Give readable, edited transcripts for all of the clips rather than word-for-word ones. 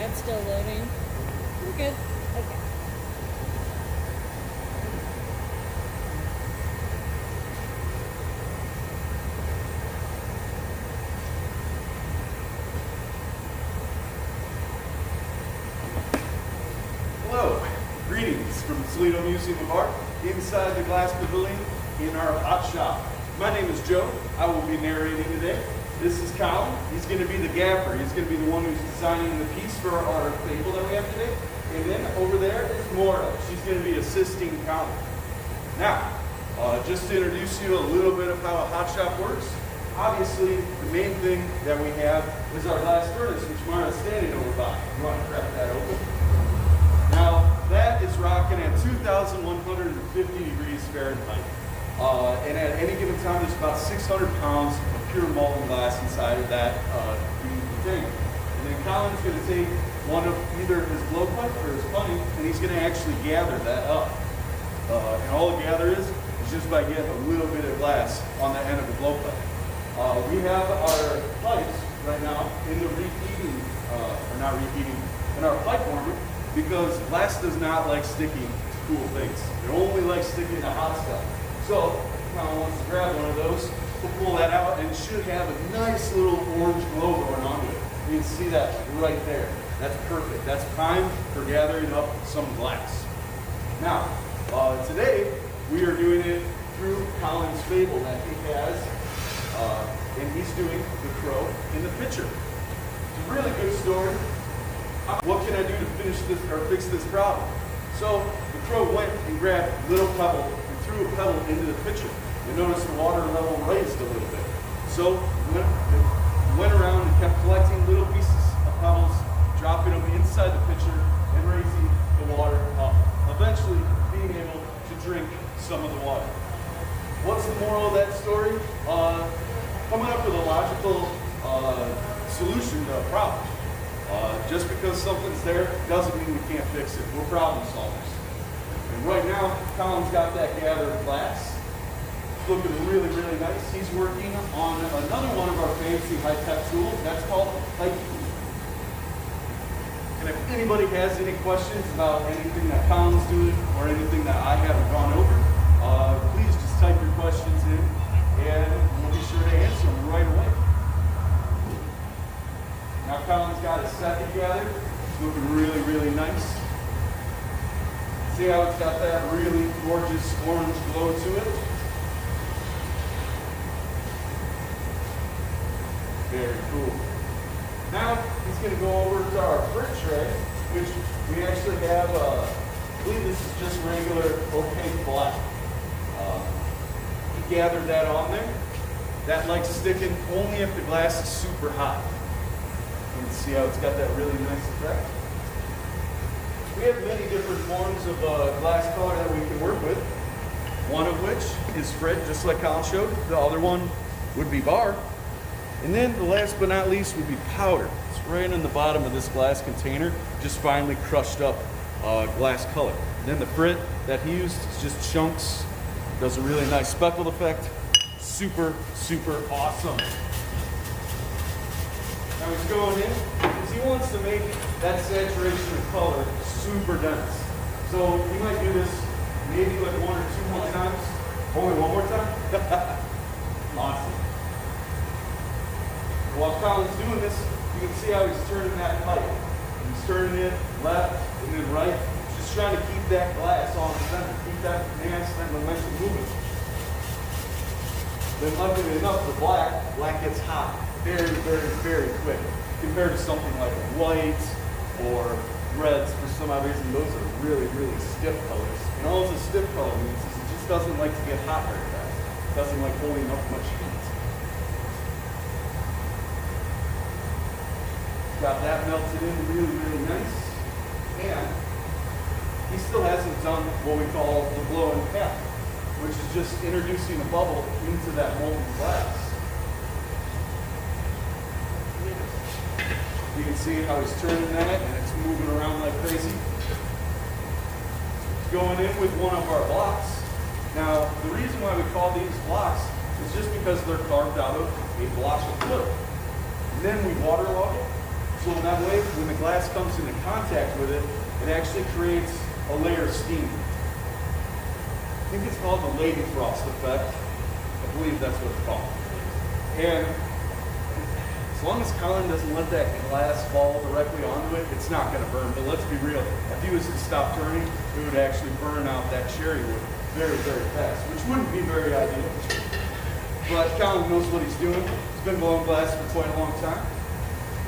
it's still loading. We're good. Okay. Hello, greetings from the Toledo Museum of Art inside the Glass Pavilion in our hot shop. My name is Joe. I will be narrating today. This is Colin. He's going to be the gaffer. He's going to be the one who's designing the piece for our table that we have today. And then over there is Maura. She's going to be assisting Colin. Now, just to introduce you a little bit of how a hot shop works. Obviously, the main thing that we have is our glass furnace, which Mara's standing over by. You want to crack that open? Now, that is rocking at 2,150 degrees Fahrenheit. And at any given time, there's about 600 pounds of pure molten glass inside of that container. And then Colin's going to take one of either his blowpipe or his punning, and he's going to actually gather that up. And all the gather is just by getting a little bit of glass on the end of the blowpipe. We have our pipes right now in the reheating, or not reheating, in our pipe warmer, because glass does not like sticking to cool things. It only likes sticking to hot stuff. So, if Colin wants to grab one of those, we'll pull that out, and it should have a nice little orange glow going onto it. You can see that right there. That's perfect. That's prime for gathering up some glass. Now, today, we are doing it through Colin's fable that he has, and he's doing the crow in the pitcher. It's a really good story. What can I do to finish this or fix this problem? So the crow went and grabbed a little pebble and threw a pebble into the pitcher. You notice the water level raised a little bit. So it went around and kept collecting little pieces of pebbles, dropping them inside the pitcher and raising the water up. Eventually being able to drink some of the water. What's the moral of that story? Coming up with a logical solution to a problem. Just because something's there doesn't mean we can't fix it. We're problem solvers. And right now, Colin's got that gathered glass. It's looking really, really nice. He's working on another one of our fancy high-tech tools. That's called pipe cleaner. And if anybody has any questions about anything that Colin's doing or anything that I haven't gone over, please just type your questions in and we'll be sure to answer them right away. Now Colin's got his second gathered. It's looking really, really nice. See how it's got that really gorgeous orange glow to it? Very cool. Now he's going to go over to our fridge tray, which we actually have, I believe this is just regular opaque black. He gathered that on there. That likes sticking only if the glass is super hot. You can see how it's got that really nice effect. We have many different forms of glass color that we can work with. One of which is Fred, just like Colin showed. The other one would be bar. And then the last but not least would be powder. It's right in the bottom of this glass container, just finely crushed up glass color. And then the Frit that he used is just chunks. Does a really nice speckled effect. Super, super awesome. Now he's going in because he wants to make that saturation of color super dense. So he might do this maybe like 1 or 2 more times. Only one more time? Awesome. While Colin's doing this, you can see how he's turning that pipe. He's turning it left and then right. Just trying to keep that glass on the center, keep that mass, that momentum moving. Then luckily enough for black gets hot very, very, very quick compared to something like white or reds. For some odd reason, those are really, really stiff colors. And all the stiff color means is it just doesn't like to get hot very fast. It doesn't like holding up much heat. Got that melted in really, really nice. And he still hasn't done what we call the blow and cap, which is just introducing a bubble into that molten glass. You can see how he's turning that and it's moving around like crazy. It's going in with one of our blocks. Now, the reason why we call these blocks is just because they're carved out of a block of wood. And then we waterlog it So in that way, when the glass comes into contact with it, it actually creates a layer of steam. I think it's called the lady frost effect. I believe that's what it's called. And as long as Colin doesn't let that glass fall directly onto it, it's not going to burn. But let's be real. If he was to stop turning, it would actually burn out that cherry wood very, very fast, which wouldn't be very ideal. But Colin knows what he's doing. He's been blowing glass for quite a long time.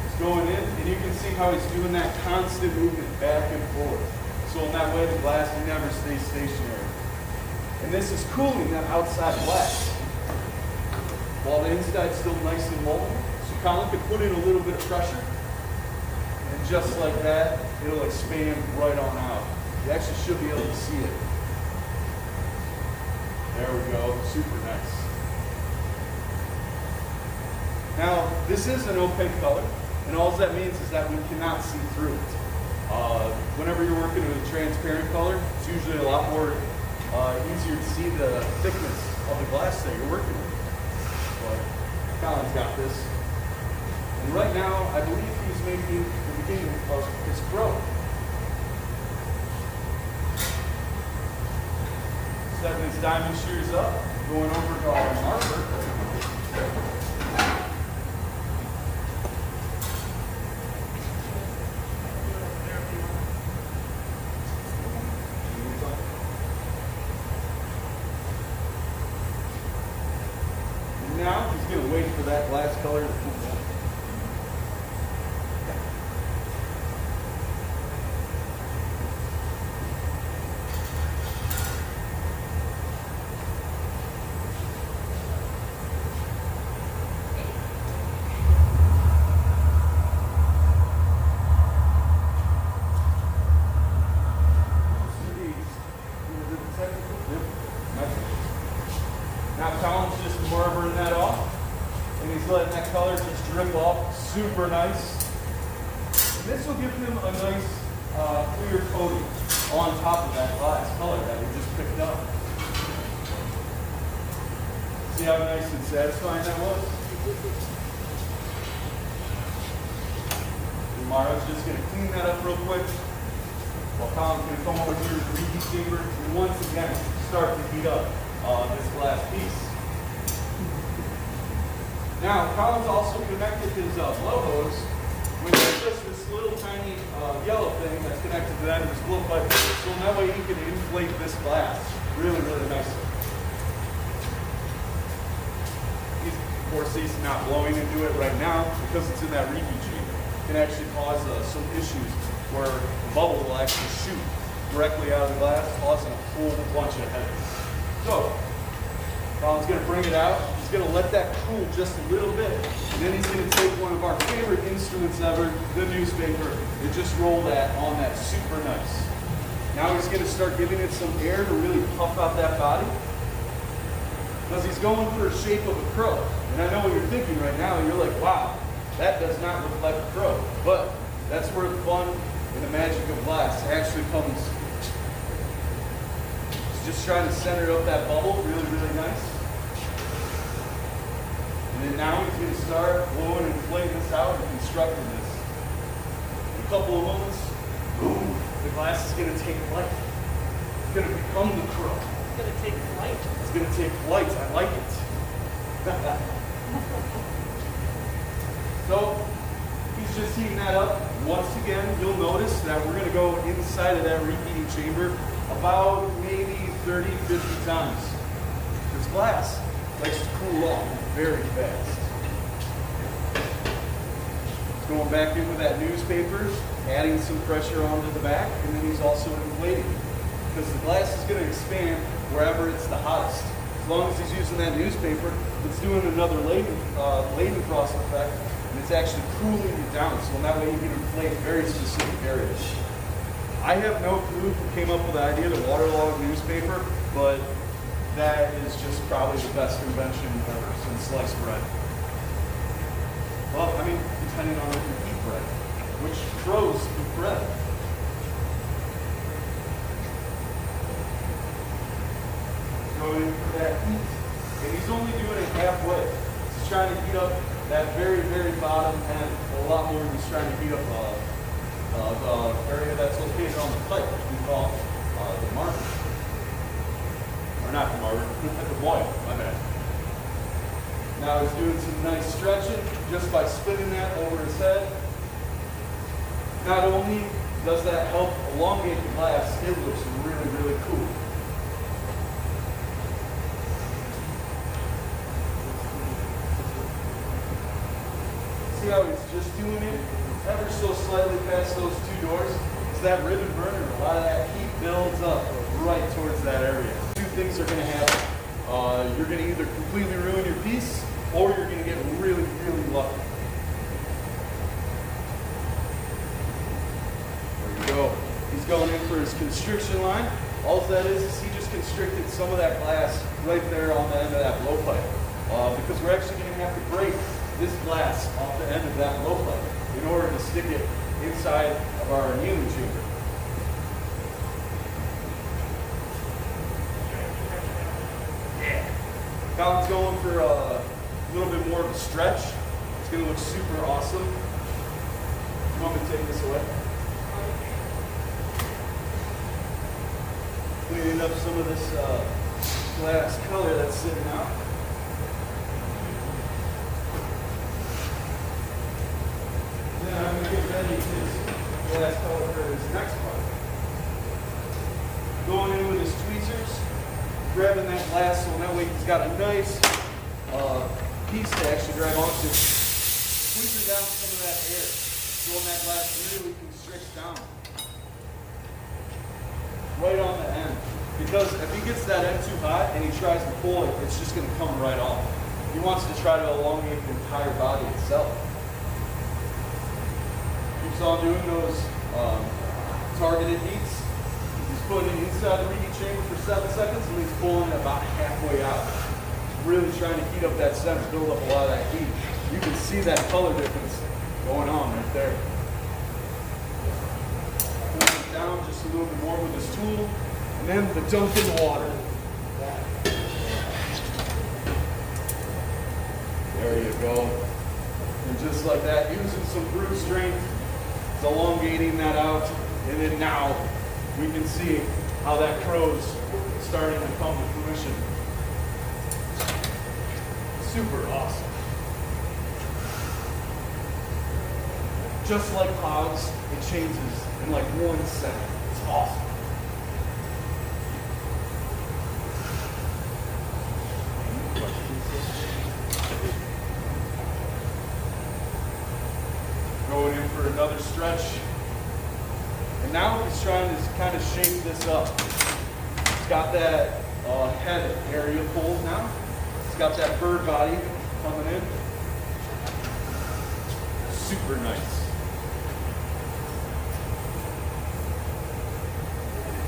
He's going in, and you can see how he's doing that constant movement back and forth. So in that way, the glass never stays stationary. And this is cooling that outside glass, while the inside's still nice and molten. So Colin can put in a little bit of pressure, and just like that, it'll expand right on out. You actually should be able to see it. There we go, super nice. Now, this is an opaque color, and all that means is that we cannot see through it. Whenever you're working with a transparent color, it's usually a lot more easier to see the thickness of the glass that you're working with. But Colin's got this. And right now, I believe he's making the beginning of his crow. Setting his diamond shears up, going over to our marker. Now he's going to wait for that glass color to cool down. Now Colin's just marbling that off, and he's letting that color just drip off, super nice. And this will give him a nice clear coating on top of that glass color that we just picked up. See how nice and satisfying that was? And Mara's just going to clean that up real quick, while Colin's going to come over here to the reheat chamber and once again start to heat up this glass piece. Now, Colin's also connected his blow hose, which is just this little tiny yellow thing that's connected to that in his blow pipe. So that way he can inflate this glass really, really nicely. Of course, he's not blowing into it right now because it's in that reheat chamber. It can actually cause some issues where the bubble will actually shoot directly out of the glass, causing a whole bunch of headaches. So, Colin's going to bring it out. He's going to let that cool just a little bit. And then he's going to take one of our favorite instruments ever, the newspaper, and just roll that on that super nice. Now he's going to start giving it some air to really puff out that body. Because he's going for a shape of a crow. And I know what you're thinking right now. You're like, wow, that does not look like a crow. But that's where the fun and the magic of glass actually comes. Just trying to center up that bubble really, really nice. And then now he's going to start blowing and inflating this out and constructing this. In a couple of moments, boom, the glass is going to take flight. It's going to become the crow. It's going to take flight. It's going to take flight. I like it. So, he's just heating that up. Once again, you'll notice that we're going to go inside of that reheating chamber about maybe 30, 50 times. This glass likes to cool off very fast. He's going back in with that newspaper, adding some pressure onto the back, and then he's also inflating. Because the glass is going to expand wherever it's the hottest. As long as he's using that newspaper, it's doing another Leighton frost effect, and it's actually cooling it down, so in that way you can inflate very specific areas. I have no clue who came up with the idea to waterlog newspaper, but that is just probably the best invention ever since sliced bread. Well, I mean, depending on what you eat bread. Which crows eat bread? Going in for that heat. And he's only doing it halfway. He's trying to heat up that very, very bottom end a lot more than he's trying to heat up the area that's located on the pipe, which we call the marker. Or not the marker, the boil, my bad. Now he's doing some nice stretching just by spinning that over his head. Not only does that help elongate the glass, it looks really, really cool. See how he's just doing it ever so slightly past those two doors? It's that ribbon burner. A lot of that heat builds up right towards that area. Two things are going to happen. You're going to either completely ruin your piece, or you're going to get really, really lucky. There you go. He's going in for his constriction line. All that is he just constricted some of that glass right there on the end of that blowpipe. Because we're actually going to have to break this glass off the end of that blowpipe in order to stick it inside of our annealing chamber. Yeah. Colin's going for a little bit more of a stretch. It's going to look super awesome. You want me to take this away? Cleaning up some of this glass color that's sitting out. Then I'm going to get ready his glass color for his next part. Going in with his tweezers, grabbing that glass so that way he's got a nice piece to actually grab onto. Squeezing down some of that air so when that glass really constricts down. Right on the end. Because if he gets that end too hot and he tries to pull it, it's just going to come right off. He wants to try to elongate the entire body itself. Keeps on doing those targeted heats. He's putting it inside the reheat chamber for 7 seconds and he's pulling it about halfway out. Really trying to heat up that center, build up a lot of that heat. You can see that color difference going on right there. Pulling it down just a little bit more with his tool. And then the dunk in the water. There you go. And just like that, using some brute strength, it's elongating that out. And then now we can see how that crow's starting to come to fruition. Super awesome. Just like hogs, it changes in like 1 second. It's awesome. Going in for another stretch. And now he's trying to kind of shape this up. He's got that head area pulled now. He's got that bird body coming in. Super nice.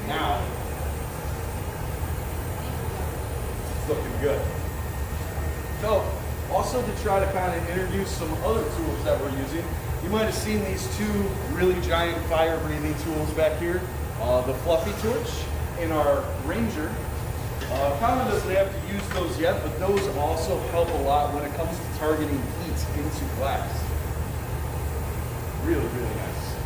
Now, it's looking good. So, also to try to kind of introduce some other tools that we're using. You might have seen these two really giant fire-breathing tools back here. The fluffy torch and our Ranger. Colin doesn't have to use those yet, but those also help a lot when it comes to targeting heat into glass. Really, really nice.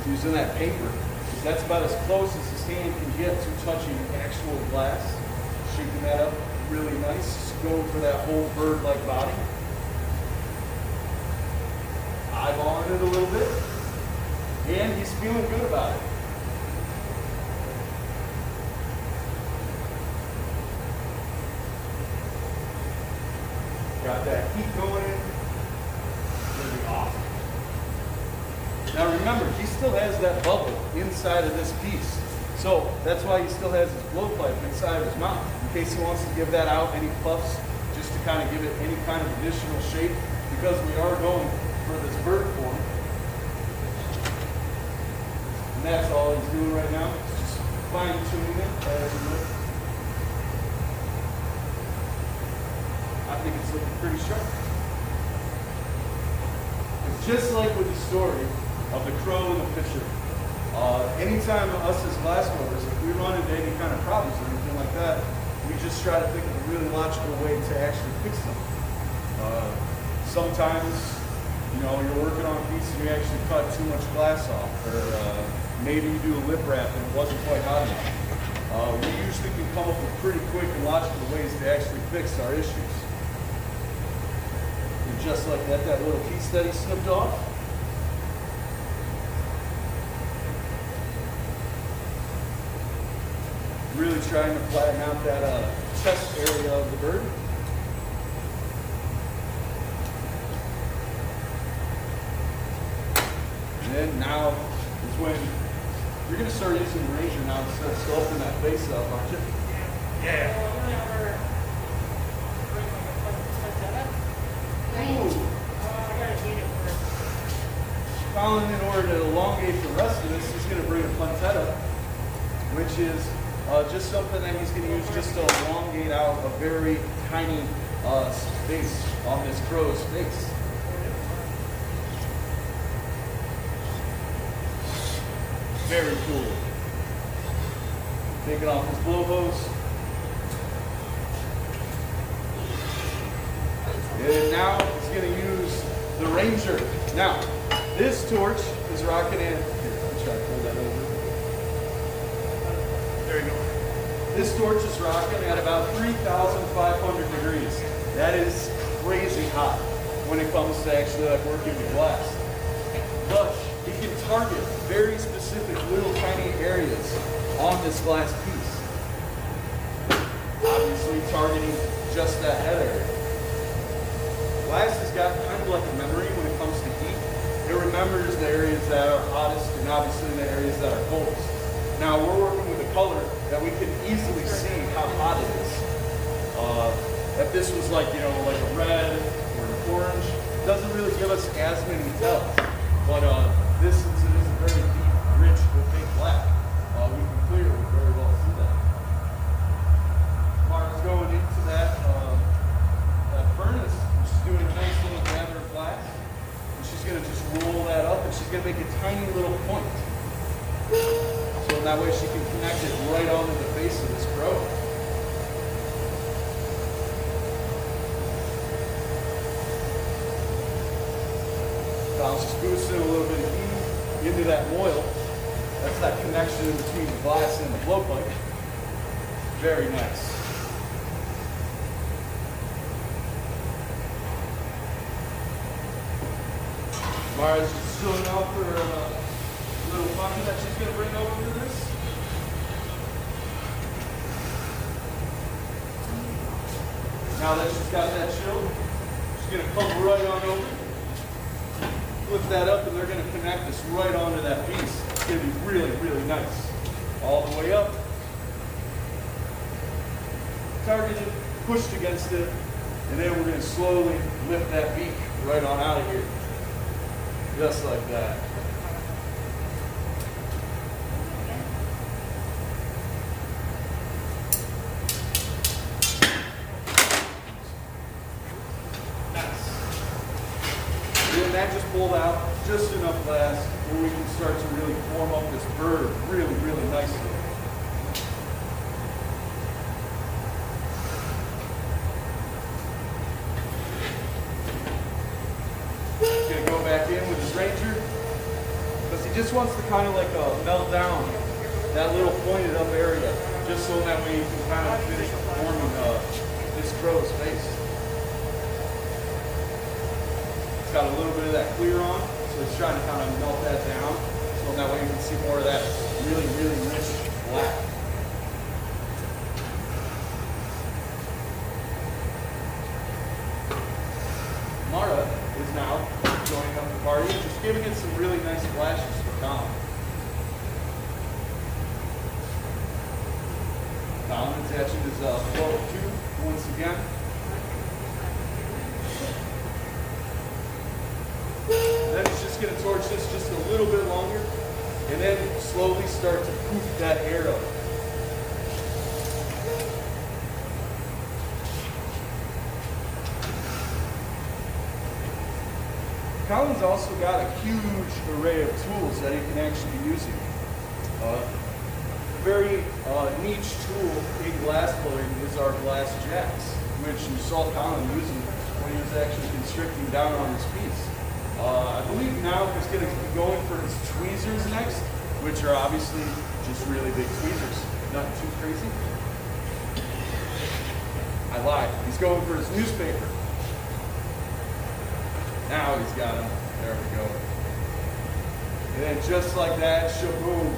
Using that paper, because that's about as close as his hand can get to touching actual glass. Shaking that up really nice. Just going for that whole bird-like body. Eyeballing it a little bit. And he's feeling good about it. Got that heat going in. It's going to be awesome. Now remember, he still has that bubble inside of this piece. So that's why he still has his blowpipe inside of his mouth. In case he wants to give that out, any puffs, just to kind of give it any kind of additional shape. Because we are going for this bird form. And that's all he's doing right now. It's just fine-tuning it as he looks. I think it's looking pretty sharp. It's just like with the story of the crow and the pitcher. Anytime us as glass blowers, if we run into any kind of problems or anything like that, we just try to think of a really logical way to actually fix them. Sometimes, you know, you're working on a piece and you actually cut too much glass off, or maybe you do a lip wrap and it wasn't quite hot enough. We usually can come up with pretty quick and logical ways to actually fix our issues. And just like that, that little piece that he snipped off. Really trying to flatten out that chest area of the bird. And then now is when you're going to start using the razor now to start sculpting that face up, aren't you? Yeah. Ooh. Colin, in order to elongate the rest of this, he's going to bring a puntetta, which is just something that he's going to use just to elongate out a very tiny space on this crow's face. Very cool. Taking off his blow hose. And now he's going to use the Ranger. Now, this torch is rocking in. Here, I'll try to pull that over. There you go. This torch is rocking at about 3,500 degrees. That is crazy hot when it comes to actually like working with glass. But he can target very specific little tiny areas on this glass piece. Obviously targeting just that head area. Glass has got kind of like a memory when it comes to heat. It remembers the areas that are hottest and obviously the areas that are coldest. Now we're working with a color that we can easily see how hot it is. If this was like, you know, like a red or an orange, it doesn't really give us as many tells. But this, since it is a very deep, rich, opaque black, we can clearly very well see that. Mara's going into that furnace. She's doing a nice little gather of glass. And she's going to just roll that up and she's going to make a tiny little point. So that way she can connect it right onto the face of this crow. I'll just boost in a little bit of heat into that moil. That's that connection between the glass and the blowpipe. Very nice. Mara's just filling out for a little bucket that she's going to bring over to this. Now that she's got that chilled, she's going to come right on over. Lift that up and they're going to connect this right onto that piece. It's going to be really, really nice. All the way up. Targeted, pushed against it, and then we're going to slowly lift that beak right on out of here. Just like that. And that just pulled out just enough glass where we can start to really form up this bird really, really nicely. He's going to go back in with his Ranger because he just wants to kind of like melt down that little pointed up area just so that way you can kind of finish forming this crow's face. It's got a little bit of that clear on, so it's trying to kind of melt that down, so that way you can see more of that really, really rich black. Mara is now joining up the party and just giving it some really nice flashes for Colin. Colin attaching his flow tube once again. Then it's just going to torch this just a little bit longer and then slowly start to poof that air up. Colin's also got a huge array of tools that he can actually be using. very niche tool in glass blowing is our glass jacks, which you saw Colin using when he was actually constricting down on his piece. I believe now he's going to be going for his tweezers next, which are obviously just really big tweezers. Nothing too crazy. I lied. He's going for his newspaper. Now he's got him. There we go. And then just like that, shaboom.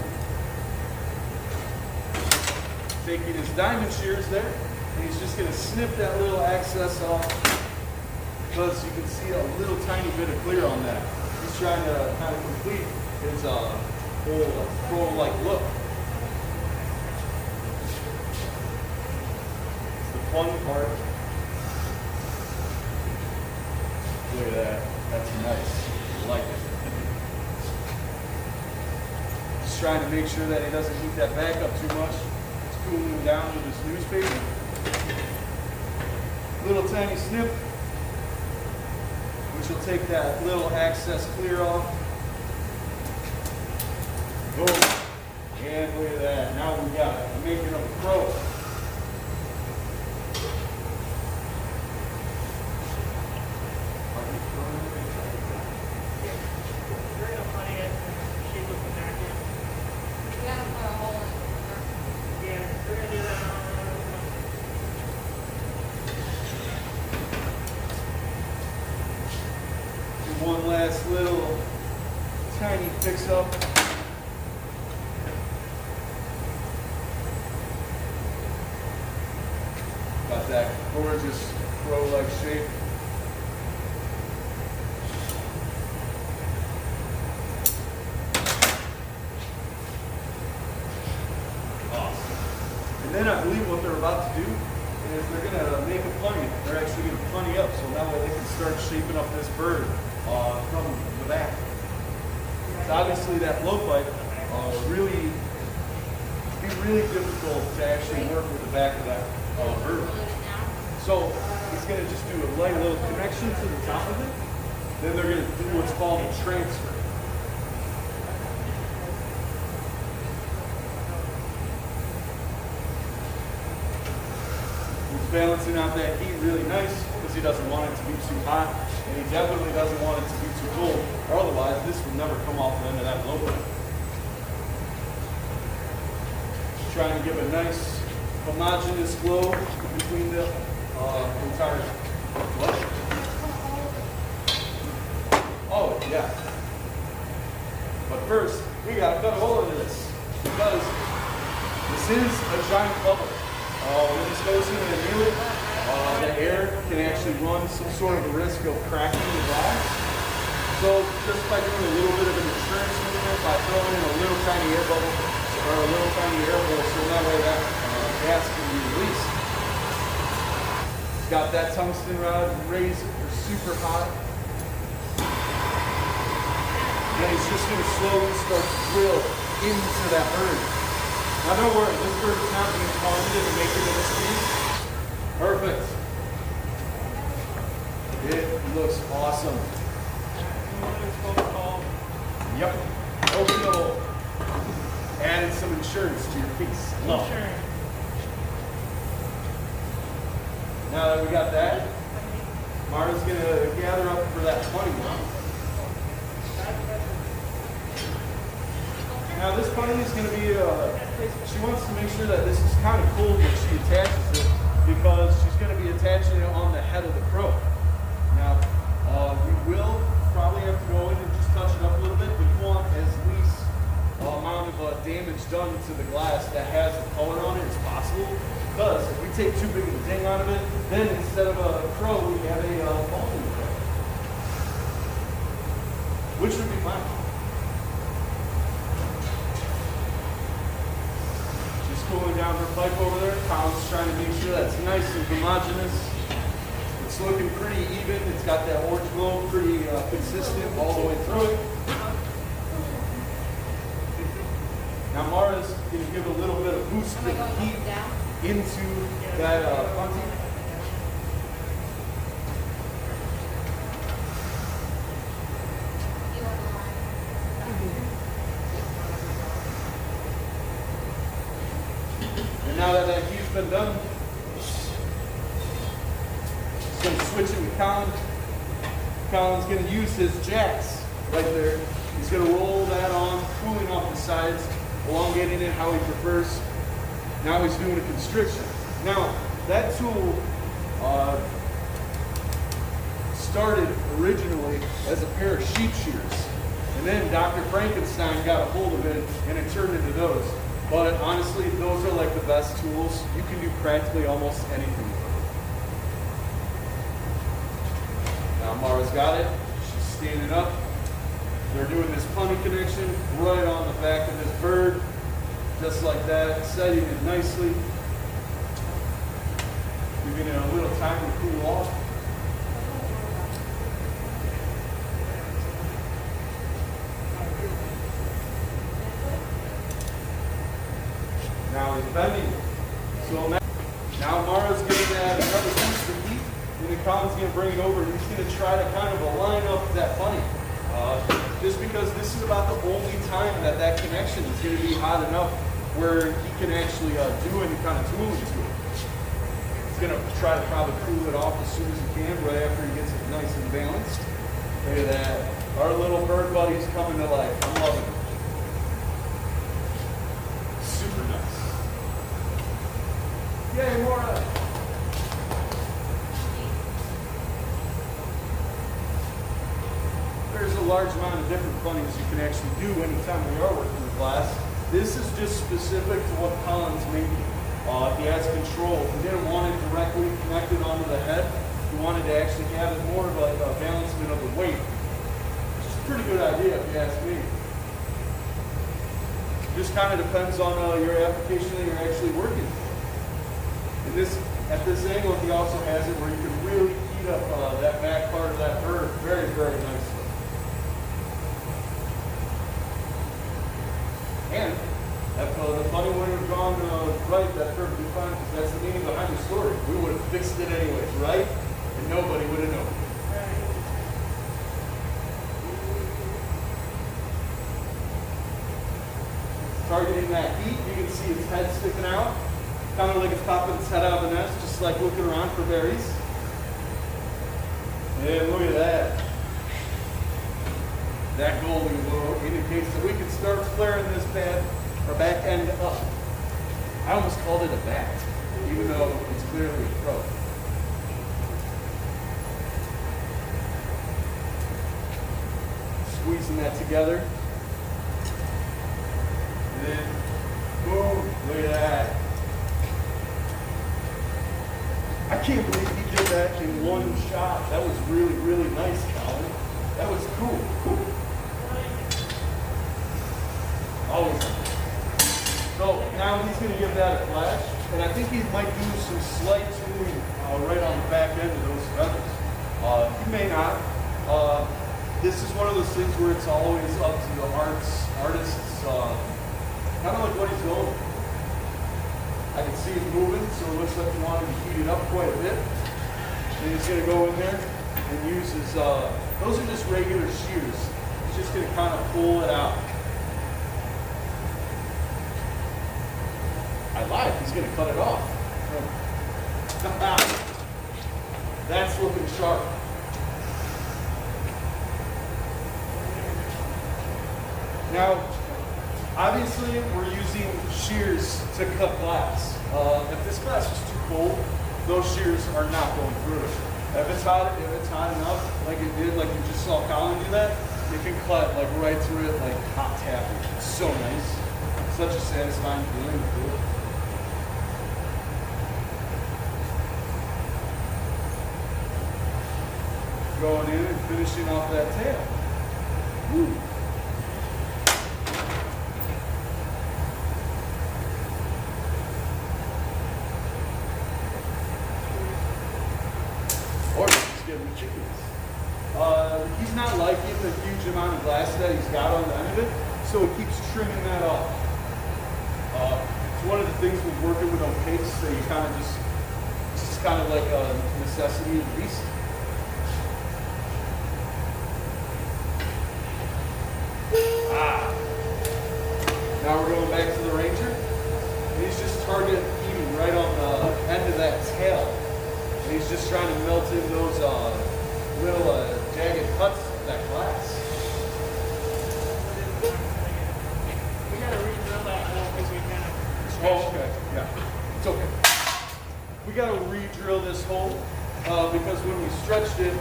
Taking his diamond shears there, and he's just going to snip that little excess off, because you can see a little tiny bit of clear on that. He's trying to kind of complete his whole pro-like look. It's the fun part. Look at that. That's nice. I like it. Just trying to make sure that he doesn't heat that back up too much. It's cooling him down with his newspaper. Little tiny snip, which will take that little excess clear off. Boom. And look at that. Now we got it. Making of a pro. One last little tiny fix up. Got that gorgeous pro-like shape. Awesome. And then I believe what they're about to do is they're going to make a punny. They're actually going to punny up, so now they can start shaping up this bird from the back. So obviously that blowpipe really be really difficult to actually work with the back of that bird. So he's going to just do a light little connection to the top of it. Then they're going to do what's called a transfer. He's balancing out that heat really nice because he doesn't want it to be too hot. And he definitely doesn't want it to be too cold, or otherwise this would never come off the end of that blowpipe. Trying to give a nice homogeneous glow between the entire. What? Oh yeah. But first, we gotta cut a hole into this because this is a giant bubble. When this goes into the needle, the air can actually run some sort of a risk of cracking the glass. So just by doing a little bit of an insurance movement, by throwing in a little tiny air bubble or a little tiny air hole, so that way that gas can be released. It's got that tungsten rod raised super hot. And he's just going to slowly start to drill into that bird. Now don't worry, this bird is not being targeted to make it in this piece. Perfect. It looks awesome. Yep. Open the hole. Adding some insurance to your piece. Love it. Now that we got that, Mara's going to gather up for that 20 one. Now this bunny is going to be, she wants to make sure that this is kind of cool when she attaches it, because she's going to be attaching it on the head of the crow. Now, we will probably have to go in and just touch it up a little bit, but you want as least amount of damage done to the glass that has a color on it as possible, because if we take too big of a ding out of it, then instead of a crow, we have a bowling crow, which would be fine. Cooling down her pipe over there. Colin's trying to make sure that's nice and homogeneous. It's looking pretty even. It's got that orange glow pretty consistent all the way through it. Now Mara's going to give a little bit of boost of heat into that bunty. And now that that heat's been done, he's going to switch it with Colin. Colin's going to use his jacks right there. He's going to roll that on, cooling off the sides, elongating it how he prefers. Now he's doing a constriction. Now, that tool started originally as a pair of sheep shears. And then Dr. Frankenstein got a hold of it and it turned into those. But honestly, those are like the best tools. You can do practically almost anything with them. Now Mara's got it. She's standing up. They're doing this punny connection right on the back of this bird. Just like that, setting it nicely. Giving it a little time to cool off. Now he's bending. So now Mara's getting that another piece of heat, and then Colin's going to bring it over, and he's going to try to kind of align up that bunny. Just because this is about the only time that that connection is going to be hot enough where he can actually do any kind of tooling to it. He's going to try to probably cool it off as soon as he can, right after he gets it nice and balanced. Look at that. Our little bird buddy's coming to life. I'm loving it. Super nice. Yay, Mora! There's a large amount of different bunnies you can actually do anytime we are working with glass. This is just specific to what Colin's making. He has control. He didn't want it directly connected onto the head. He wanted to actually have it more of like a balancement of the weight. Which is a pretty good idea if you ask me. Just kind of depends on your application that you're actually working. And at this angle, he also has it where you can really heat up that back part of that bird very, very nicely. And if the bunny wouldn't have gone right, that's perfectly fine, because that's the meaning behind the story. We would have fixed it anyways, right? And nobody would have known. Targeting that heat, you can see its head sticking out. Kind of like it's popping its head out of the nest, just like looking around for berries. And look at that. That golden glow indicates that we can start flaring this back end up. I almost called it a bat, even though it's clearly a throat. Squeezing that together. And then, boom, look at that. I can't believe he did that in one shot. That was really, really nice, Colin. That was cool. Always. So now he's going to give that a flash, and I think he might do some slight tooling right on the back end of those feathers. He may not. This is one of those things where it's always up to the artist's kind of like what he's going. I can see it moving, so it looks like he wanted to heat it up quite a bit. And he's going to go in there and use his, those are just regular shears. He's just going to kind of pull it out. I lied, he's going to cut it off. That's looking sharp. Now, obviously, we're using shears to cut glass. If this glass is too cold, those shears are not going through it. If it's hot enough, like it did, like you just saw Colin do that, it can cut like right through it like hot taffy. It's so nice. Such a satisfying feeling to do it. Going in and finishing off that tail. Woo. Or just give him chickens. He's not liking the huge amount of glass that he's got on the end of it, so he keeps trimming that off. It's one of the things with working with opaques that you kind of it's just kind of like a necessity of the beast. Now we're going back to the Ranger. And he's just targeting He's just trying to melt in those little jagged cuts of that glass. We gotta re-drill that hole because we kind of Oh, okay. Yeah. It's okay. We got to re-drill this hole because when we stretched it,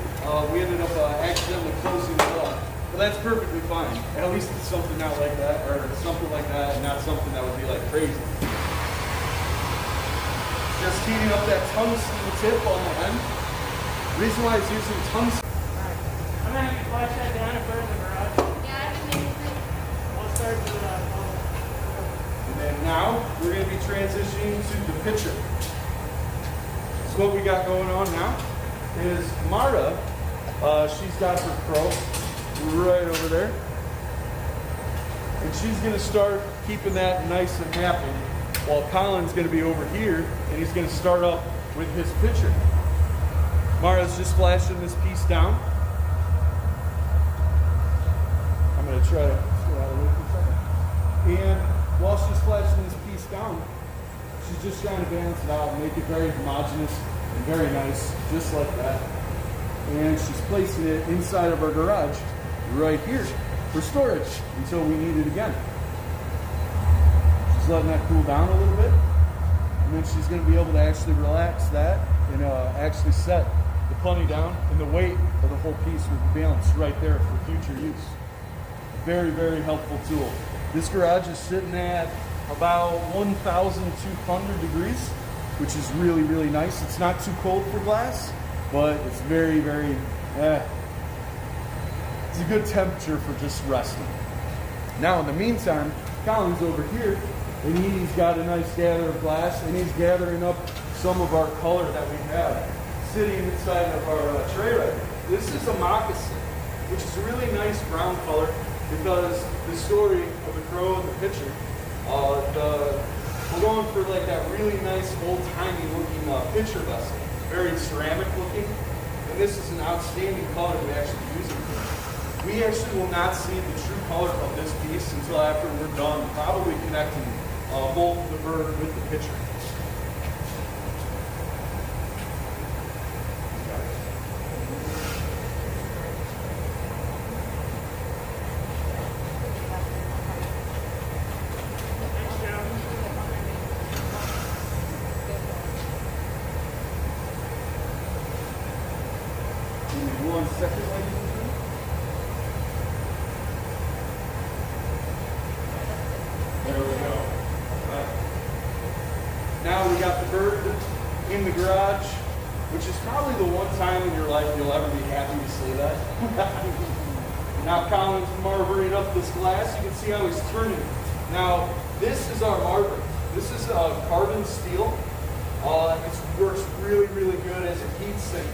we ended up accidentally closing it up. But that's perfectly fine. At least it's something out like that, or something like that, and not something that would be like crazy. Just heating up that tungsten tip on the end. The reason why it's using tungsten. Alright. I'm gonna have to flash that down and put it in the garage. Yeah, I can make it. We'll start with And then now we're going to be transitioning to the pitcher. So what we got going on now is Mara, she's got her crow right over there. And she's going to start keeping that nice and happy while Colin's going to be over here and he's going to start up with his pitcher. Mara's just flashing this piece down. I'm going to try to get out of the way for a second. And while she's flashing this piece down, she's just trying to balance it out and make it very homogeneous and very nice, just like that. And she's placing it inside of our garage right here for storage until we need it again. She's letting that cool down a little bit, and then she's going to be able to actually relax that and actually set the punny down, and the weight of the whole piece will be balanced right there for future use. Very, very helpful tool. This garage is sitting at about 1,200 degrees, which is really, really nice. It's not too cold for glass, but it's very, very, it's a good temperature for just resting. Now, in the meantime, Colin's over here, and he's got a nice gather of glass, and he's gathering up some of our color that we have sitting inside of our tray right here. This is a moccasin, which is a really nice brown color because the story of the crow and the pitcher, we're going for like that really nice old-timey looking pitcher vessel, very ceramic looking, and this is an outstanding color we actually use it for. We actually will not see the true color of this piece until after we're done, probably connecting both the bird with the pitcher. Give me 1 second, ladies and gentlemen. There we go. Now we got the bird in the garage, which is probably the one time in your life you'll ever be happy to say that. Now Colin's marvering up this glass. You can see how he's turning. Now, this is our marver. This is carbon steel. It works really, really good as a heat sink.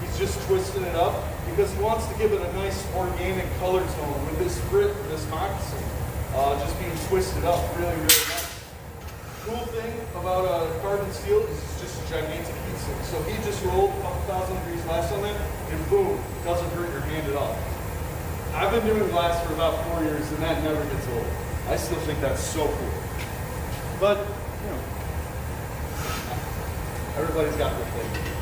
He's just twisting it up because he wants to give it a nice organic color tone with this grit, this moccasin, just being twisted up really, really nice. Cool thing about carbon steel is it's just a gigantic heat sink. So he just rolled a couple thousand degrees glass on that, and boom, it doesn't hurt your hand at all. I've been doing glass for about 4 years, and that never gets old. I still think that's so cool. But, you know, everybody's got their thing.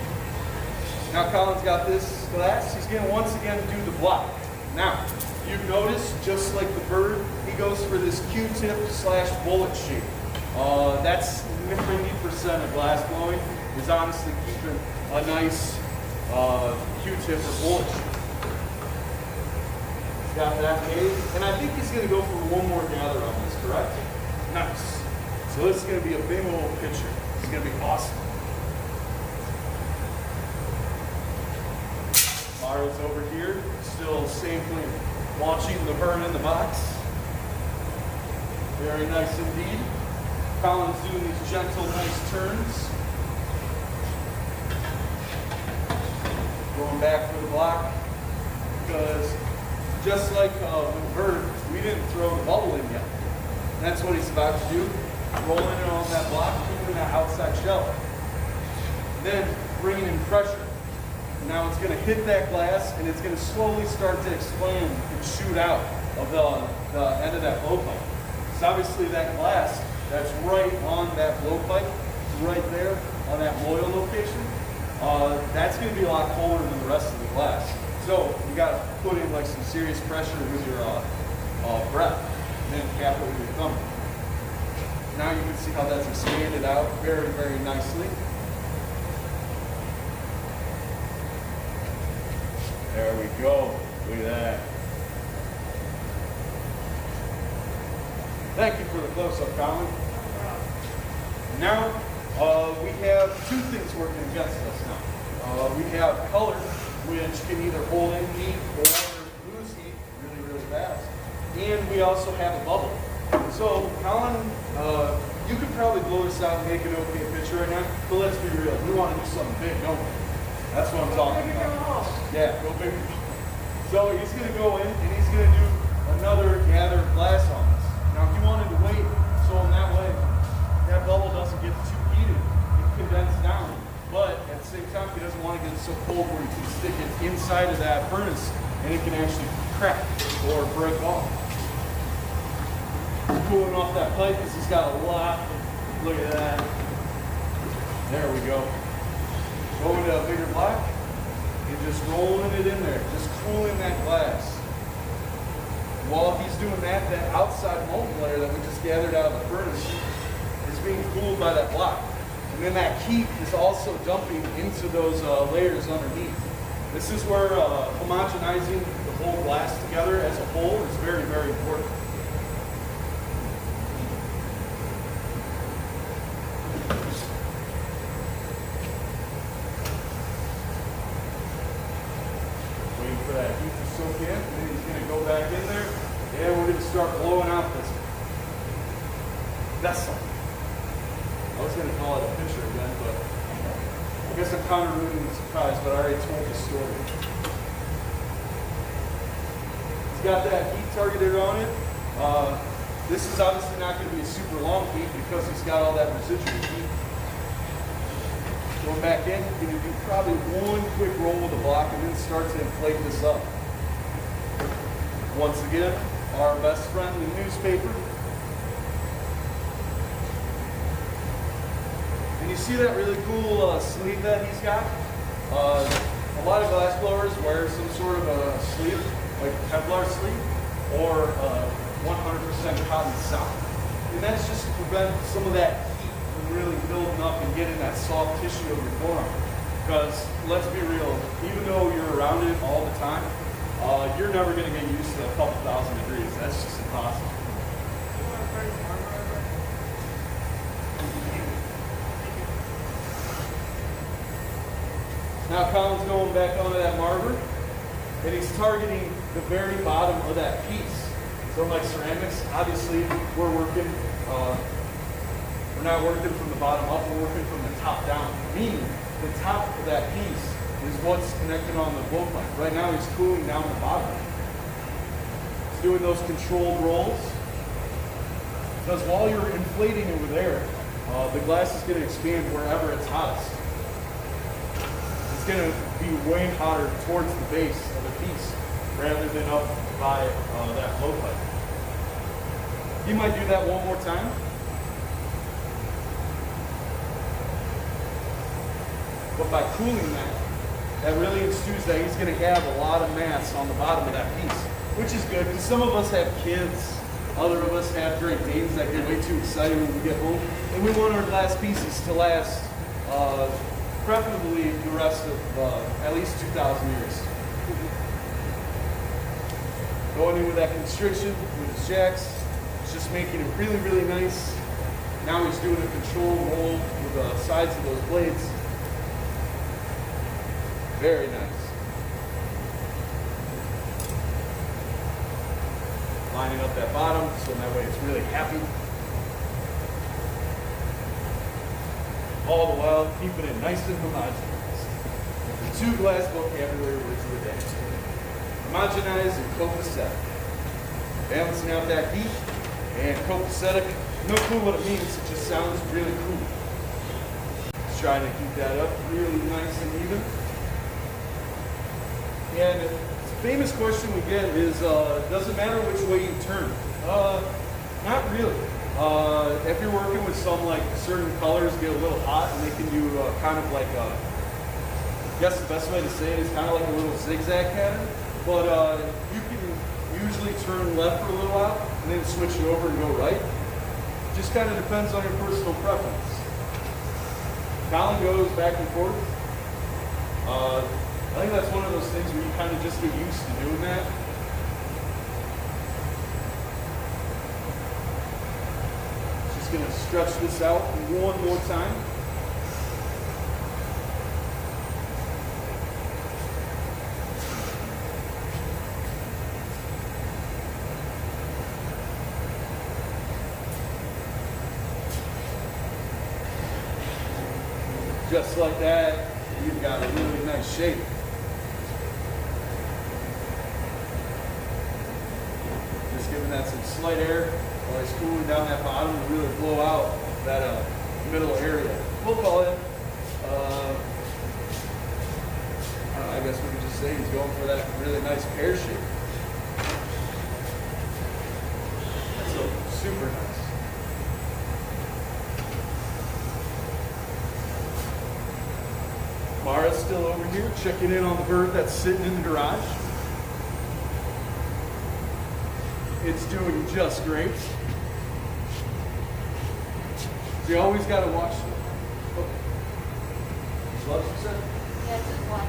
Now Colin's got this glass. He's going to once again do the block. Now, you've noticed, just like the bird, he goes for this Q-tip / bullet shape. That's 90% of glass blowing is honestly keeping a nice Q-tip or bullet shape. He's got that made, and I think he's going to go for one more gather on this, correct? Nice. So this is going to be a big old picture. It's going to be awesome. Mara's over here, still same thing, launching the burn in the box. Very nice indeed. Colin's doing these gentle, nice turns. Going back for the block, because just like with the bird, we didn't throw the bubble in yet. And that's what he's about to do. Rolling it on that block, keeping that outside shell. Then bringing in pressure. Now it's going to hit that glass, and it's going to slowly start to expand and shoot out of the end of that blowpipe. So obviously that glass that's right on that blowpipe, right there on that loyal location, that's going to be a lot colder than the rest of the glass. So you got to put in like some serious pressure with your breath, and then cap it with your thumb. Now you can see how that's expanded out very, very nicely. There we go. Look at that. Thank you for the close-up, Colin. Now, we have two things working against us now. We have color, which can either hold in heat or lose heat really, really fast. And we also have a bubble. So, Colin, you could probably blow this out and make an okay picture right now, but let's be real. We want to do something big, don't we? That's what I'm talking about. Yeah, go big. So he's going to go in and he's going to do another gather of glass on us. Now he wanted to wait so in that way that bubble doesn't get too heated and condense down. But at the same time, he doesn't want to get it so cold where he can stick it inside of that furnace and it can actually crack or break off. He's cooling off that pipe because he's got a lot. Look at that. There we go. Going to a bigger block and just rolling it in there, just cooling that glass. While he's doing that, that outside molten layer that we just gathered out of the furnace is being cooled by that block. And then that heat is also dumping into those layers underneath. This is where homogenizing the whole glass together as a whole is very, very important. For that heat to soak in, and then he's going to go back in there, and we're going to start blowing out this vessel. I was going to call it a pitcher again, but I guess I'm kind of ruining the surprise, but I already told the story. He's got that heat targeted on it. This is obviously not going to be a super long heat because he's got all that residual heat. Going back in, you're going to do probably one quick roll with the block and then start to inflate this up. Once again, our best friend, the newspaper. And you see that really cool sleeve that he's got? A lot of glass blowers wear some sort of a sleeve, like a Kevlar sleeve, or 100% cotton sock. And that's just to prevent some of that really building up and getting that soft tissue of your forearm. Because let's be real, even though you're around it all the time, you're never going to get used to a couple thousand degrees. That's just impossible. Now Colin's going back onto that marble, and he's targeting the very bottom of that piece. So like ceramics, obviously we're working we're not working from the bottom up, we're working from the top down. Meaning, the top of that piece is what's connected on the blow pipe. Right now, he's cooling down the bottom. He's doing those controlled rolls. Because while you're inflating it with air, the glass is going to expand wherever it's hottest. It's going to be way hotter towards the base of the piece rather than up by that blow pipe. You might do that one more time. But by cooling that really ensures that he's going to have a lot of mass on the bottom of that piece, which is good because some of us have kids, other of us have Great Danes that get way too excited when we get home, and we want our glass pieces to last preferably the rest of at least 2,000 years. Going in with that constriction with his jacks, it's just making it really, really nice. Now he's doing a controlled roll with the sides of those blades. Very nice. Lining up that bottom so that way it's really happy. All the while keeping it nice and homogenized. The two glass vocabulary words of the day. Homogenize and copacetic. Balancing out that heat and copacetic. No clue what it means, it just sounds really cool. Just trying to keep that up really nice and even. And the famous question we get is, does it matter which way you turn? Not really. If you're working with some like certain colors get a little hot and they can do kind of like guess the best way to say it is kind of like a little zigzag pattern, but you can usually turn left for a little while and then switch it over and go right. Just kind of depends on your personal preference. Colin goes back and forth. I think that's one of those things where you kind of just get used to doing that. Just gonna stretch this out one more time. Just like that, you've got a really nice shape. Just giving that some slight air while it's cooling down that bottom to really blow out that middle area. We'll call it, I guess we could just say he's going for that really nice pear shape. So super nice. Mara's still over here checking in on the bird that's sitting in the garage. It's doing just great. So you always got to watch it. Okay. Gloves, you said? Yeah, just one.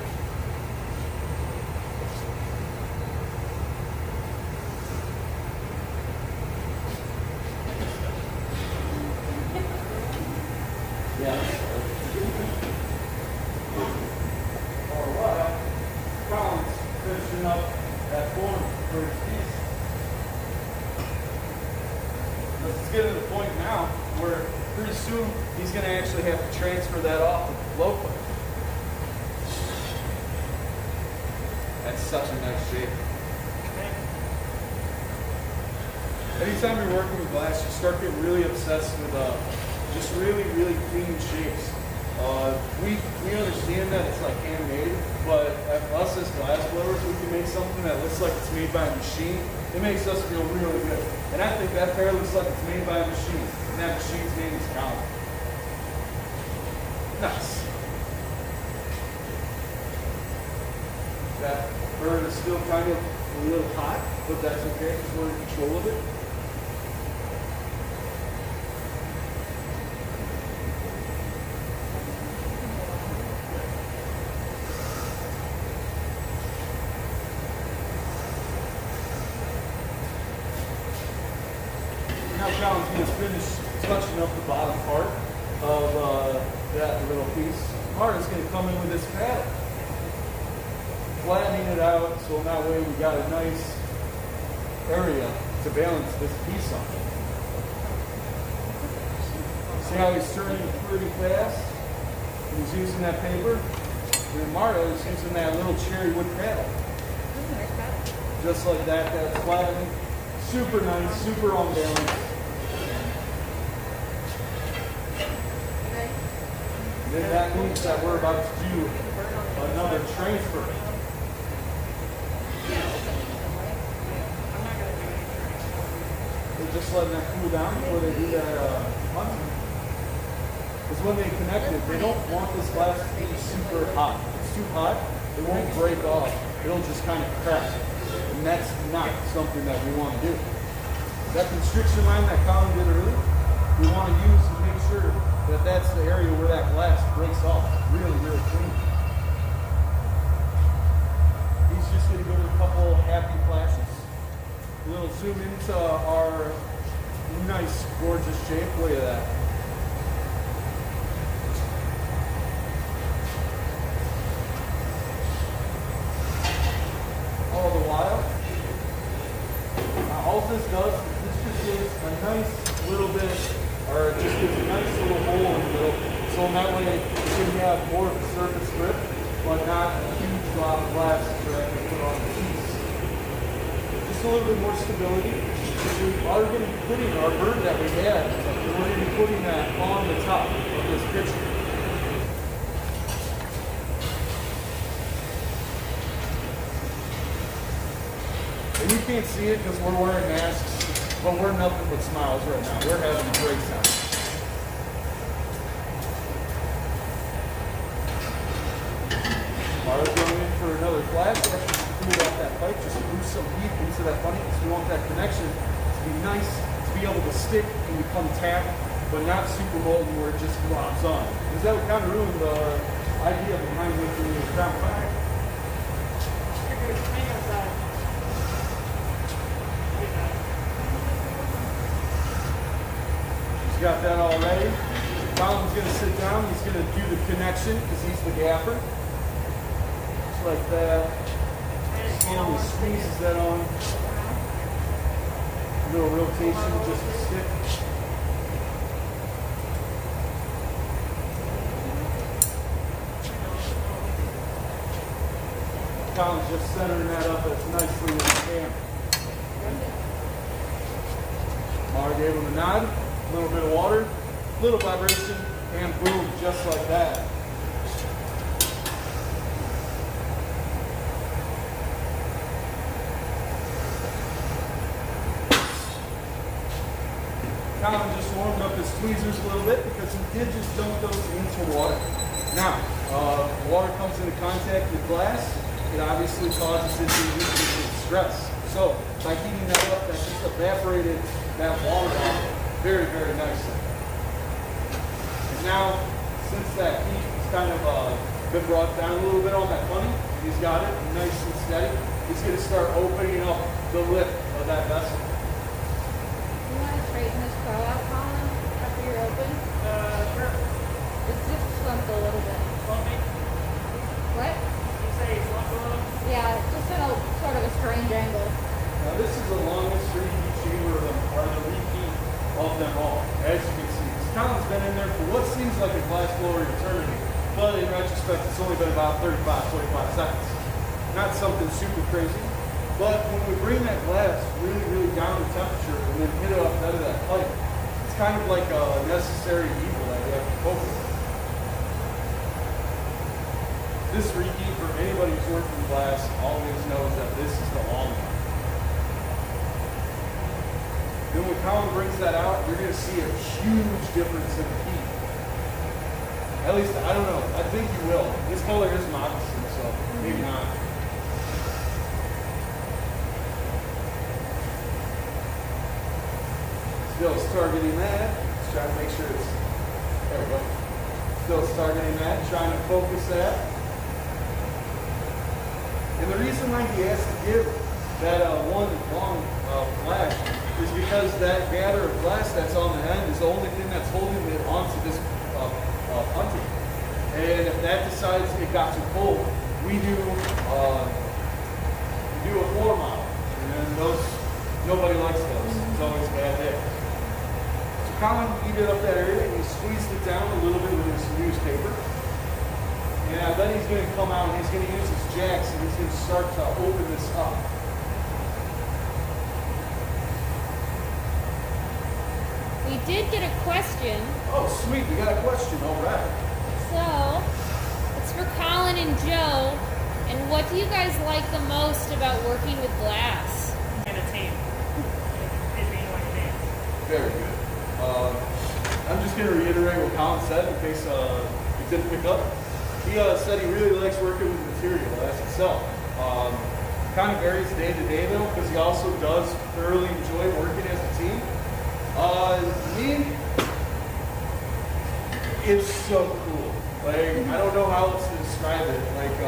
Yeah. Finishing up that form for his piece. Let's get to the point now where pretty soon he's going to actually have to transfer that off with the blow pipe. That's such a nice shape. Anytime you're working with glass, you start getting really obsessed with just really, really clean shapes. We understand that it's like handmade, but us as glass blowers, we can make something that looks like it's made by a machine. It makes us feel really good. And I think that pair looks like it's made by a machine. And that machine's name is Colin. Nice. That bird is still kind of a little hot, but that's okay because we're in control of it. Now Colin's going to finish touching up the bottom part of that little piece. Martin's going to come in with this pad, flattening it out so that way we got a nice area to balance this piece on. See how he's turning pretty fast? He's using that paper. And Marta is using that little cherry wood paddle. Just like that, that's flattening. Super nice, super on balance. Then that means that we're about to do another transfer. We're just letting that cool down before they do that hunting. Because when they connect it, they don't want this glass to be super hot. If it's too hot, it won't break off. It'll just kind of crack. And that's not something that we want to do. That constriction line that Colin did earlier, we want to use to make sure that that's the area where that glass breaks off really, really clean. He's just going to give it a couple happy flashes. A little zoom into our nice, gorgeous shape. Look at that. All the while, all this does is this just gives a nice little bit, or it just gives a nice little hole in the middle, so in that way you can have more of a surface grip, but not a huge block of glass that I can put on the piece. Just a little bit more stability. We are going to be putting our bird that we had, and we're going to be putting that on the top of this picture. And you can't see it because we're wearing masks, but we're nothing but smiles right now. We're having a great time. glass, you have to cool off that pipe, just boost some heat into that funny, because we want that connection to be nice, to be able to stick and become tack, but not super molten where it just globs on. Because that would kind of ruin the idea behind making the crown pipe. He's got that all ready. Colin's going to sit down. He's going to do the connection because he's the gaffer. Just like that. Slowly squeezes that on. A little rotation just to stick. Colin's just centering that up as nicely as he can. Mara gave him a nod, a little bit of water, a little vibration, and boom, just like that. Colin just warmed up his tweezers a little bit because he did just dunk those into water. Now, water comes into contact with glass, it obviously causes it to increase stress. So, by heating that up, that just evaporated that water off very, very nicely. And now, since that heat has kind of been brought down a little bit on that honey, he's got it nice and steady, he's going to start opening up the lip of that vessel. You want to straighten this pro out, Colin, after you're open? Sure. It's just slumped a little bit. Slumping? What? You say slump a little? Yeah, it's just in a sort of a strange angle. Now this is the longest reheat chamber of them, or the reheat of them all, as you can see. Colin's been in there for what seems like a glass blower eternity, but in retrospect it's only been about 35, 45 seconds. Not something super crazy, but when we bring that glass really, really down to temperature and then hit it up out of that pipe, it's kind of like a necessary evil that we have to cope with. This reheat, for anybody who's worked in glass, always knows that this is the long one. Then when Colin brings that out, you're going to see a huge difference in the heat. At least, I don't know. I think you will. This color is moccasin, so maybe not. Still targeting that. Just trying to make sure it's, there we go. Still targeting that, trying to focus that. And the reason why he has to give that one long flash is because that gather of glass that's on the end is the only thing that's holding it onto this punting. And if that decides it got too cold, we do a floor model. And those, nobody likes those. It's always a bad day. So Colin heated up that area and he squeezed it down a little bit with his newspaper. And then he's going to come out and he's going to use his jacks and he's going to start to open this up. We did get a question. Oh, sweet. We got a question. All right. So, it's for Colin and Joe. And what do you guys like the most about working with glass? And a team. It being like a team. Very good. I'm just going to reiterate what Colin said in case you didn't pick up. He said he really likes working with material as itself. Kind of varies day to day though, because he also does thoroughly enjoy working as a team. Me, it's so cool. Like, I don't know how else to describe it. Like,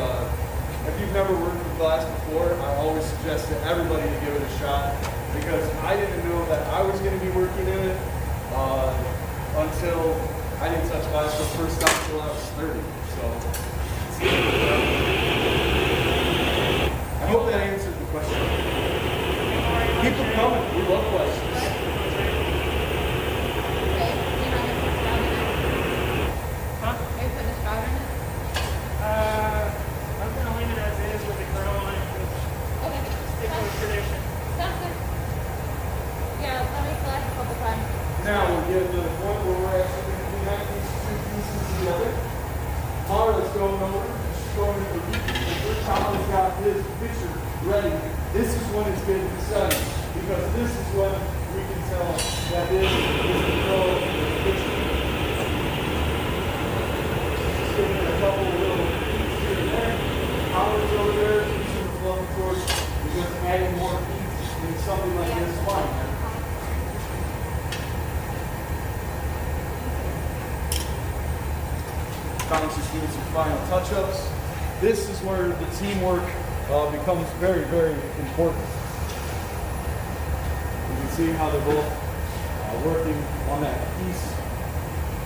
if you've never worked with glass before, I always suggest to everybody to give it a shot because I didn't know that I was going to be working in it until I didn't touch glass for the first time until I was 30. So, I hope that answered the question. Keep them coming. We love questions. Okay, you're not going to put a spout in it? Huh? Are you putting a spout in it? I'm going to leave it as is with the grill on it. Okay. Stick with tradition. Sounds good. Yeah, let me flash a couple times. Now we're getting to the point where we're actually going to connect these two pieces together. Mara's going over, she's going to the repeat. Colin's got his picture ready. This is when it's getting exciting because this is when we can tell that this is the flow of the picture. Just giving it a couple of little pieces here and there. Colin's over there. Colin's just doing some final touch-ups. This is where the teamwork becomes very, very important. You can see how they're both working on that piece,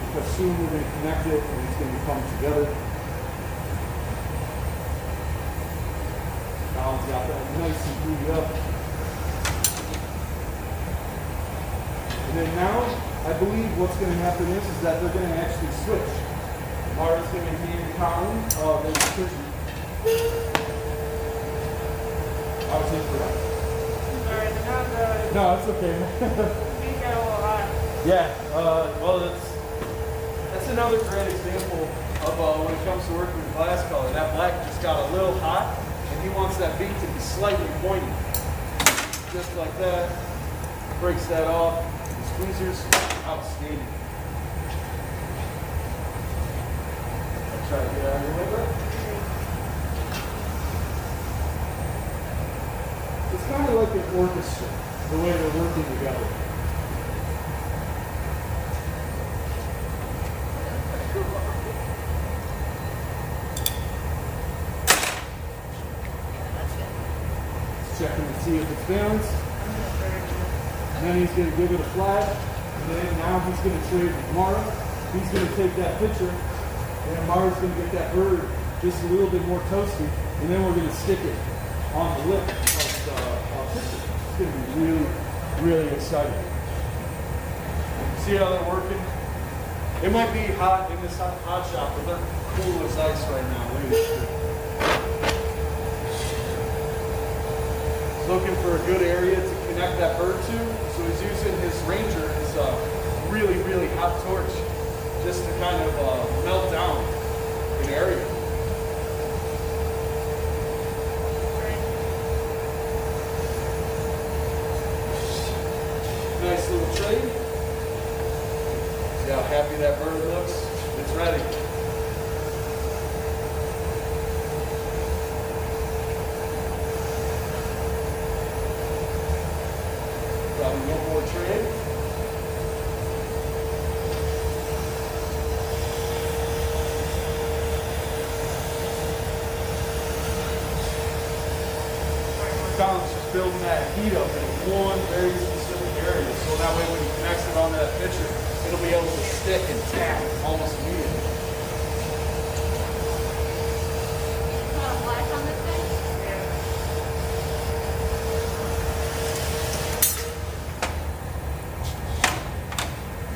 because soon we're going to connect it and it's going to come together. Colin's got that nice and glued up. And then now, I believe what's going to happen is that they're going to actually switch. Mara's going to hand Colin the electrician. I was incorrect. Sorry, not No, it's okay. things got a little hot. Yeah, well, that's another great example of when it comes to working with glass color. That black just got a little hot, and he wants that bead to be slightly pointy. Just like that. Breaks that off. The squeezers, outstanding. I'll try to get out of your way, bro. It's kind of like an orchestra, the way they're working together. Checking to see if it's balanced. And then he's going to give it a flat. And then now he's going to trade with Mara. He's going to take that picture. And Mara's going to get that bird just a little bit more toasty. And then we're going to stick it on the lip of the picture. It's going to be really, really exciting. See how they're working? It might be hot in this hot shop, but they're cool as ice right now. Look at this. Looking for a good area to connect that bird to, so he's using his Ranger, his really, really hot torch, just to kind of melt down an area. Nice little tray. See how happy that bird looks? It's ready. Probably one more tray. Colin's just building that heat up in one very specific area, so that way when he connects it onto that picture, it'll be able to stick and tap almost immediately. Black on this thing?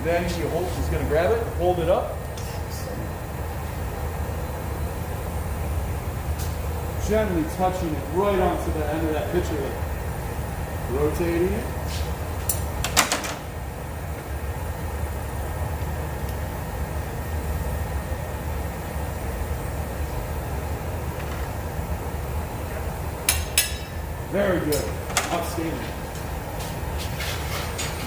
Then he's going to grab it, hold it up. Gently touching it right onto the end of that picture. Rotating it. Very good. Outstanding.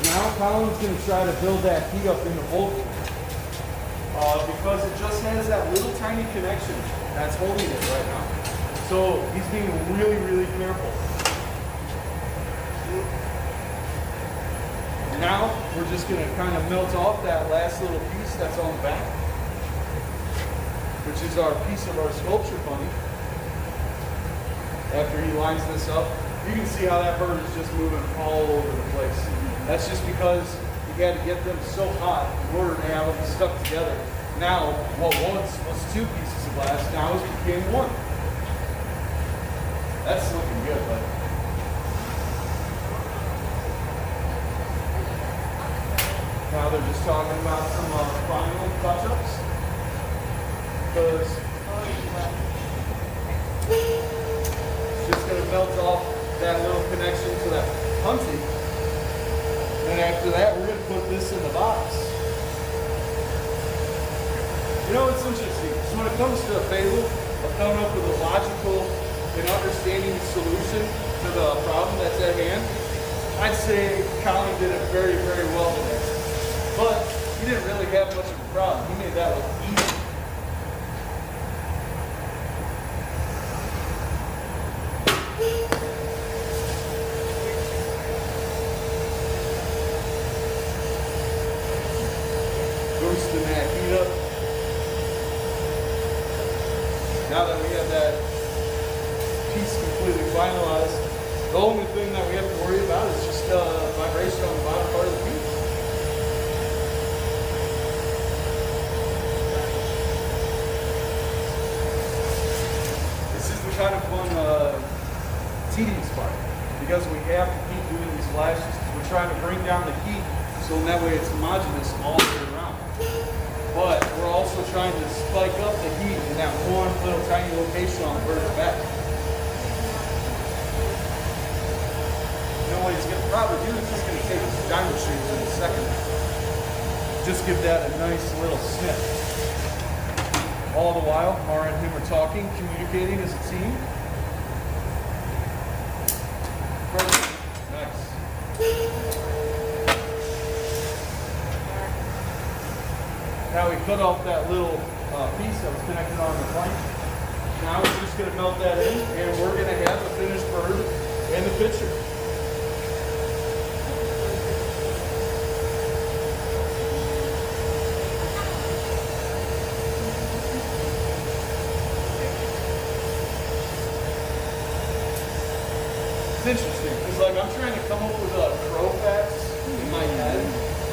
Now Colin's going to try to build that heat up in the bolt because it just has that little tiny connection that's holding it right now. So he's being really, really careful. Now we're just going to kind of melt off that last little piece that's on the back, which is our piece of our sculpture bunny. After he lines this up, you can see how that bird is just moving all over the place. That's just because he had to get them so hot in order to have them stuck together. Now, what once was two pieces of glass, now it became one. That's looking good, but now they're just talking about some final touch-ups. Because it's just going to melt off that little connection to that hunting. And after that, we're going to put this in the box. You know, it's interesting. So when it comes to a fable of coming up with a logical and understanding solution to the problem that's at hand, I'd say Colin did it very, very well today. But he didn't really have much of a problem. He made that look easy. Roasting that heat up. finalized. The only thing that we have to worry about is just vibration on the bottom part of the piece. This is the kind of fun tedious part, because we have to keep doing these flashes. We're trying to bring down the heat so in that way it's homogeneous all the way around. But we're also trying to spike up the heat in that one little tiny location on the bird's back. You know what he's going to probably do is he's going to take his diamond shears in a second. Just give that a nice little snip. All the while, Mara and him are talking, communicating as a team. Perfect. Nice. Now we cut off that little piece that was connected on the plank. Now we're just going to melt that in, and we're going to have the finished bird in the picture. It's interesting, because like I'm trying to come up with crow facts in my head,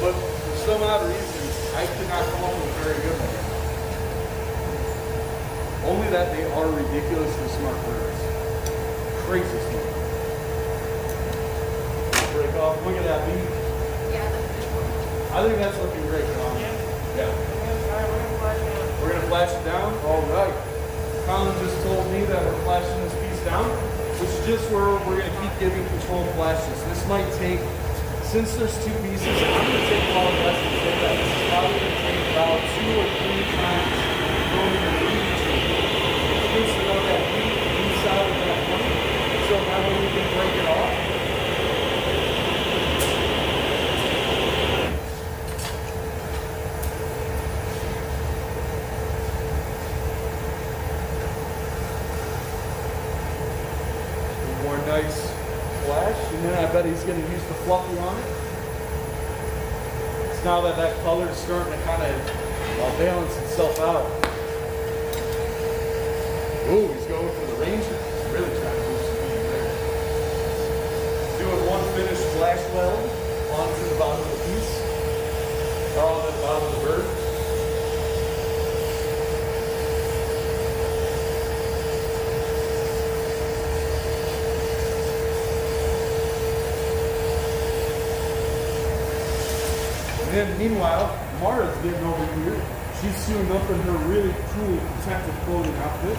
but for some odd reason, I could not come up with a very good one. Only that they are ridiculously smart birds. Crazy smart. Break off. Look at that beak. Yeah, that's a good one. I think that's looking great, Colin. Yeah. We're going to flash it down? All right. Colin just told me that we're flashing this piece down, which is just where we're going to keep giving controlled flashes. This might take, since there's two pieces, I'm going to take a lot less than say that. This is probably going to take about 2 or 3 times going to the heat to know that heat inside of that point. So that way we can break it off. One more nice flash, and then I bet he's going to use the fluffy on it. It's now that that color is starting to kind of balance itself out. Ooh, he's going for the Ranger. He's really trying to do something there. Doing one finished flash weld onto the bottom of the piece, or on the bottom of the bird. And then meanwhile, Mara's getting over here. She's suiting up in her really cool protective clothing outfit.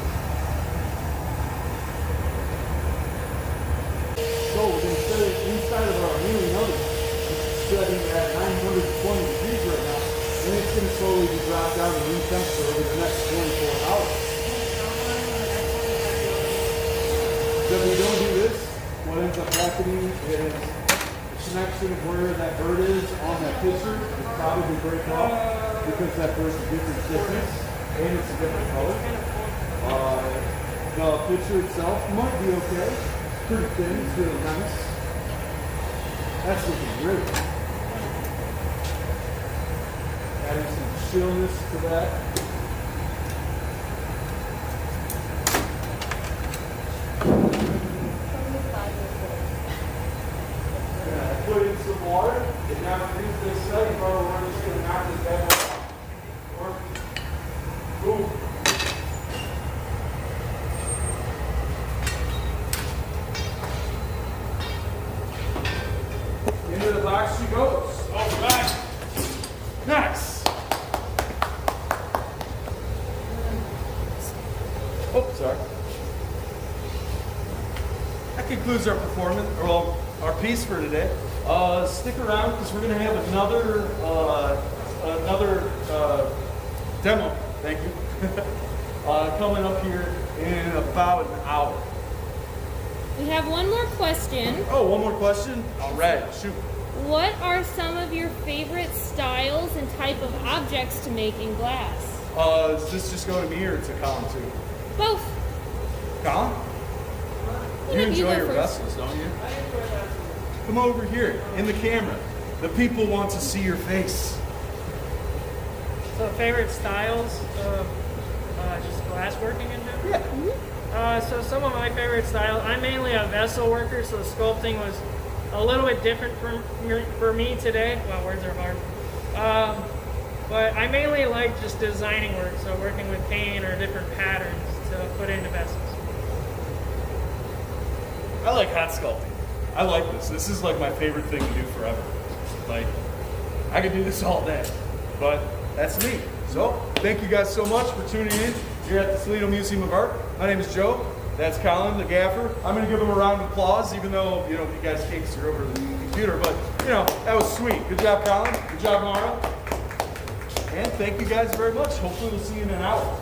So we're going to set it inside of our annealing oven. It's setting at 920 degrees right now. And it's going to slowly be dropped down to room temperature over the next 24 hours. So if we don't do this, what ends up happening is connection of where that bird is on that picture is probably break off because that bird's a different thickness and it's a different color. The picture itself might be okay. It's pretty thin, it's really nice. That's looking great. Adding some chillness to that. Put in some water, and now finish this setting, brother. We're just going to knock this bad boy off. Boom. Into the box she goes. All right. Nice. Oh, sorry. That concludes our performance, or our piece for today. Stick around because we're going to have another demo. Thank you. Coming up here in about an hour. We have one more question. Oh, one more question? All right, shoot. What are some of your favorite styles and type of objects to make in glass? Does this just go to me or to Colin too? Both. Colin? You You enjoy go your first. vessels, don't you? Come over here in the camera. The people want to see your face. So favorite styles of just glass working in general? Yeah. So some of my favorite styles, I'm mainly a vessel worker, so sculpting was a little bit different for me today. Wow, words are hard. But I mainly like just designing work, so working with paint or different patterns to put into vessels. I like hot sculpting. I like this. This is like my favorite thing to do forever. Like, I could do this all day, but that's me. So, thank you guys so much for tuning in here at the Toledo Museum of Art. My name is Joe. That's Colin, the gaffer. I'm gonna give him a round of applause, even though, you guys can't see over the computer, but, that was sweet. Good job, Colin. Good job, Mara. And thank you guys very much. Hopefully we'll see you in an hour.